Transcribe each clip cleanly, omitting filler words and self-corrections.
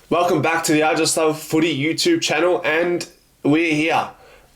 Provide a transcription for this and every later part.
Welcome back to the I Just Love Footy YouTube channel, and we're here.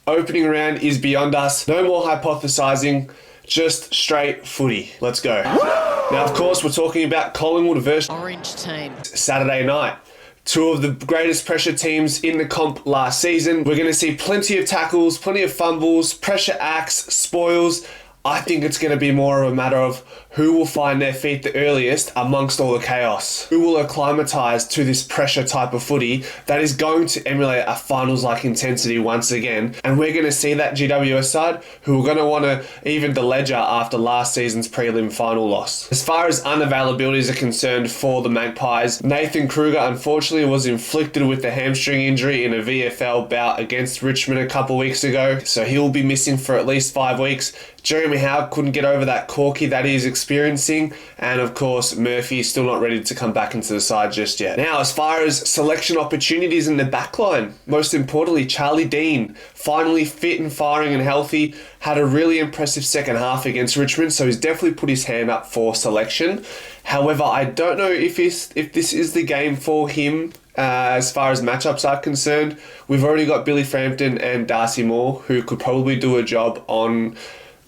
Opening round is beyond us. No more hypothesizing, just straight footy. Let's go. Now, of course, we're talking about Collingwood versus Orange team. Saturday night. Two of the greatest pressure teams in the comp last season. We're going to see plenty of tackles, plenty of fumbles, pressure acts, spoils. I think it's going to be more of a matter of who will find their feet the earliest amongst all the chaos. Who will acclimatise to this pressure type of footy that is going to emulate a finals-like intensity once again. And we're going to see that GWS side who are going to want to even the ledger after last season's prelim final loss. As far as unavailabilities are concerned for the Magpies, Nathan Kruger unfortunately was inflicted with a hamstring injury in a VFL bout against Richmond a couple weeks ago. So he'll be missing for at least 5 weeks. Jeremy Howe couldn't get over that corky that he's experiencing, and of course Murphy is still not ready to come back into the side just yet. Now, as far as selection opportunities in the backline, most importantly, Charlie Dean, finally fit and firing and healthy, had a really impressive second half against Richmond, so he's definitely put his hand up for selection. However, I don't know if this is the game for him. As far as matchups are concerned, we've already got Billy Frampton and Darcy Moore, who could probably do a job on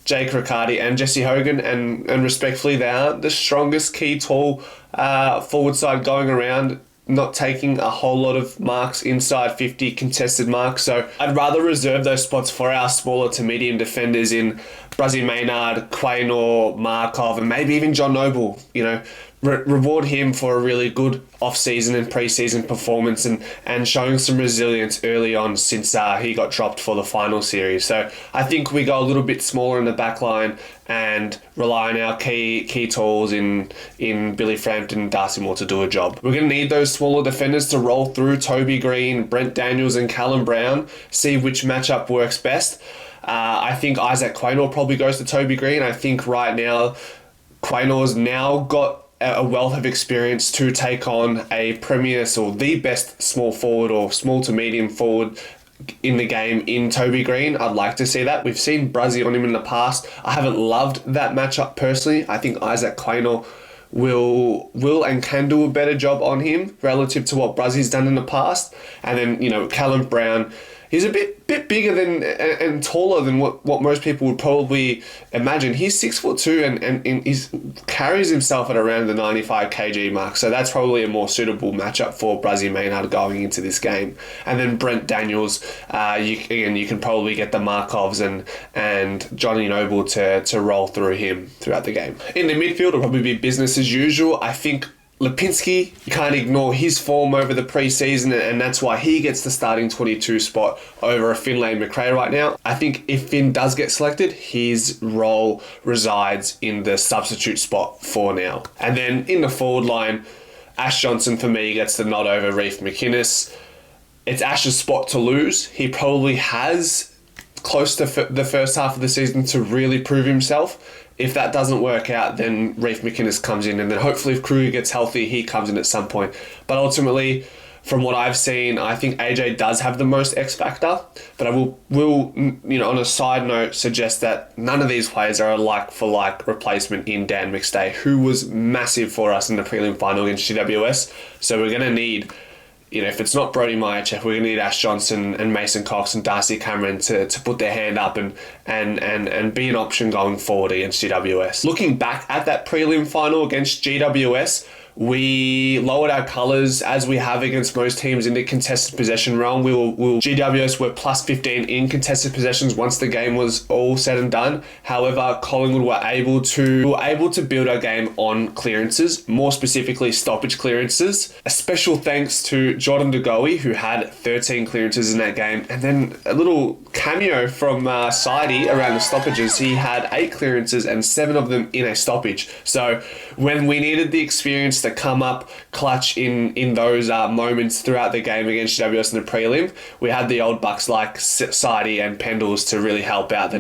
Jake Riccardi and Jesse Hogan, and respectfully, they aren't the strongest key tall forward side going around, not taking a whole lot of marks inside 50 contested marks. So I'd rather reserve those spots for our smaller to medium defenders in Brazzy Maynard, Quaynor, Markov, and maybe even John Noble. You know, reward him for a really good off-season and pre-season performance and showing some resilience early on since he got dropped for the final series. So I think we go a little bit smaller in the back line and rely on our key tools in Billy Frampton and Darcy Moore to do a job. We're going to need those smaller defenders to roll through Toby Green, Brent Daniels and Callum Brown, see which matchup works best. I think Isaac Quaynor probably goes to Toby Green. I think right now Quaynor's now got a wealth of experience to take on a premier or the best small forward or small to medium forward in the game in Toby Green. I'd like to see that. We've seen Brazzy on him in the past. I haven't loved that matchup personally. I think Isaac Quaynor will and can do a better job on him relative to what Brazzy's done in the past. And then, you know, Callum Brown, he's a bit bigger than and taller than what most people would probably imagine. He's 6'2" and he carries himself at around the 95 kg mark. So that's probably a more suitable matchup for Brazzy Maynard going into this game. And then Brent Daniels, you can probably get the Markovs and Johnny Noble to roll through him throughout the game. In the midfield, it'll probably be business as usual. I think Lipinski, you can't ignore his form over the pre-season, and that's why he gets the starting 22 spot over a Finlay McRae right now. I think if Finn does get selected, his role resides in the substitute spot for now. And then in the forward line, Ash Johnson for me gets the nod over Reef McInnes. It's Ash's spot to lose. He probably has close to the first half of the season to really prove himself. If that doesn't work out, then Reef McInnes comes in, and then hopefully if Kruger gets healthy, he comes in at some point. But ultimately, from what I've seen, I think AJ does have the most X factor. But I will on a side note, suggest that none of these players are a like-for-like replacement in Dan McStay, who was massive for us in the prelim final against GWS. So we're going to need, if it's not Brody Myercheck, we're going to need Ash Johnson and Mason Cox and Darcy Cameron to put their hand up and be an option going forward against GWS. Looking back at that prelim final against GWS, we lowered our colours as we have against most teams in the contested possession realm. GWS were plus 15 in contested possessions once the game was all said and done. However, Collingwood were able to build our game on clearances, more specifically stoppage clearances. A special thanks to Jordan De Goey, who had 13 clearances in that game, and then a little cameo from Sidey around the stoppages. He had 8 clearances and 7 of them in a stoppage. So when we needed the experience to come up clutch in those moments throughout the game against GWS in the prelim, we had the old Bucks like Sidey and Pendles to really help out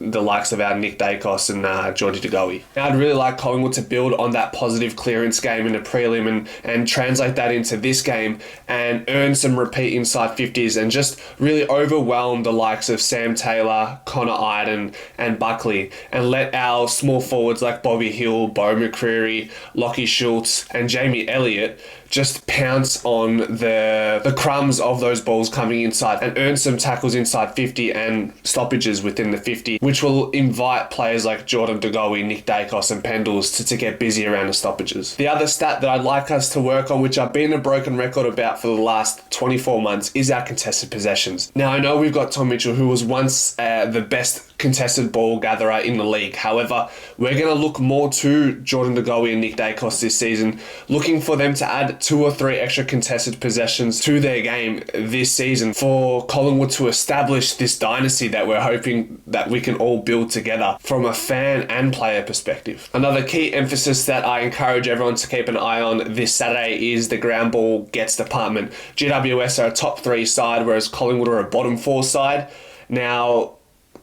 the likes of our Nick Dacos and Georgie De Goey. Now, I'd really like Collingwood to build on that positive clearance game in the prelim and translate that into this game and earn some repeat inside 50s and just really overwhelm the likes of Sam Taylor, Connor Iden and Buckley, and let our small forwards like Bobby Hill, Bo McCreary, Lockie Schultz and Jamie Elliott just pounce on the crumbs of those balls coming inside and earn some tackles inside 50 and stoppages within the 50, which will invite players like Jordan De Goey, Nick Dacos and Pendles to get busy around the stoppages. The other stat that I'd like us to work on, which I've been a broken record about for the last 24 months, is our contested possessions. Now, I know we've got Tom Mitchell, who was once the best contested ball gatherer in the league. However, we're going to look more to Jordan De Goey and Nick Dacos this season, looking for them to add 2 or 3 extra contested possessions to their game this season for Collingwood to establish this dynasty that we're hoping that we can all build together from a fan and player perspective. Another key emphasis that I encourage everyone to keep an eye on this Saturday is the ground ball gets department. GWS are a top 3 side, whereas Collingwood are a bottom 4 side. Now,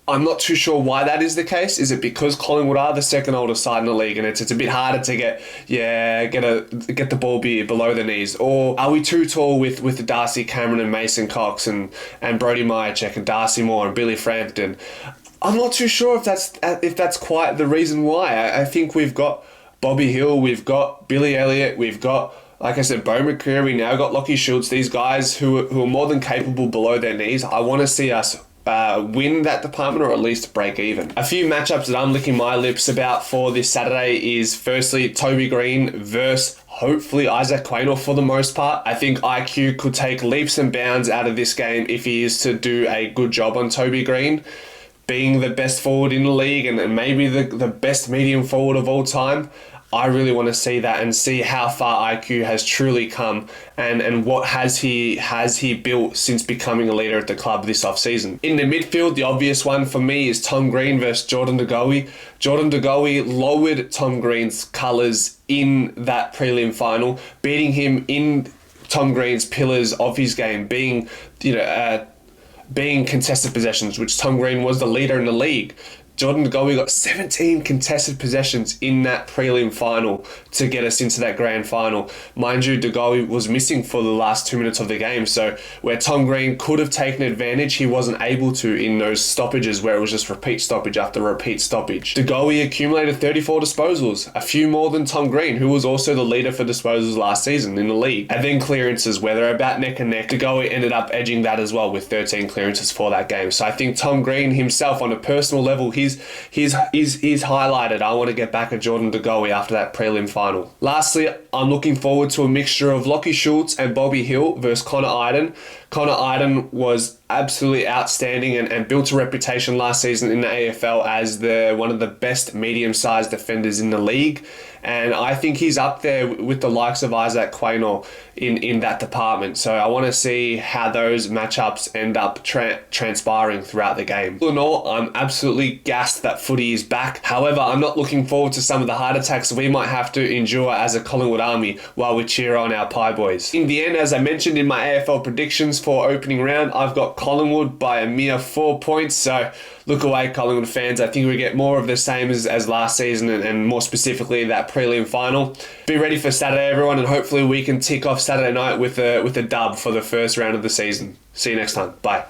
I'm not too sure why that is the case. Is it because Collingwood are the second oldest side in the league and it's a bit harder to get the ball below the knees? Or are we too tall with Darcy Cameron and Mason Cox and Brody Myercheck and Darcy Moore and Billy Frampton? I'm not too sure if that's quite the reason why. I think we've got Bobby Hill, we've got Billy Elliott, we've got, like I said, Bo McCreary, we now got Lockie Schultz, these guys who are more than capable below their knees. I want to see us win that department or at least break even. A few matchups that I'm licking my lips about for this Saturday is firstly Toby Green versus hopefully Isaac Quaynor for the most part. I think IQ could take leaps and bounds out of this game if he is to do a good job on Toby Green, being the best forward in the league and maybe the best medium forward of all time. I really want to see that and see how far IQ has truly come and what has he built since becoming a leader at the club this off-season. In the midfield, the obvious one for me is Tom Green versus Jordan De Goey. Jordan De Goey lowered Tom Green's colours in that prelim final, beating him in Tom Green's pillars of his game, being contested possessions, which Tom Green was the leader in the league. Jordan De Goey got 17 contested possessions in that prelim final to get us into that grand final. Mind you, De Goey was missing for the last 2 minutes of the game, so where Tom Green could have taken advantage, he wasn't able to in those stoppages where it was just repeat stoppage after repeat stoppage. De Goey accumulated 34 disposals, a few more than Tom Green, who was also the leader for disposals last season in the league. And then clearances, where they're about neck and neck. De Goey ended up edging that as well with 13 clearances for that game. So I think Tom Green himself, on a personal level, he's highlighted. I want to get back at Jordan De Goey after that prelim final. Lastly, I'm looking forward to a mixture of Lockie Schultz and Bobby Hill versus Connor Iden. Connor Iden was absolutely outstanding and built a reputation last season in the AFL as one of the best medium-sized defenders in the league. And I think he's up there with the likes of Isaac Quaynor in that department. So I want to see how those matchups end up transpiring throughout the game. All in all, I'm absolutely gassed that footy is back. However, I'm not looking forward to some of the heart attacks we might have to endure as a Collingwood army while we cheer on our Pie Boys. In the end, as I mentioned in my AFL predictions for opening round, I've got Collingwood by a mere 4 points. So look away, Collingwood fans. I think we get more of the same as last season and more specifically that prelim final. Be ready for Saturday, everyone, and hopefully we can tick off Saturday night with a dub for the first round of the season. See you next time. Bye.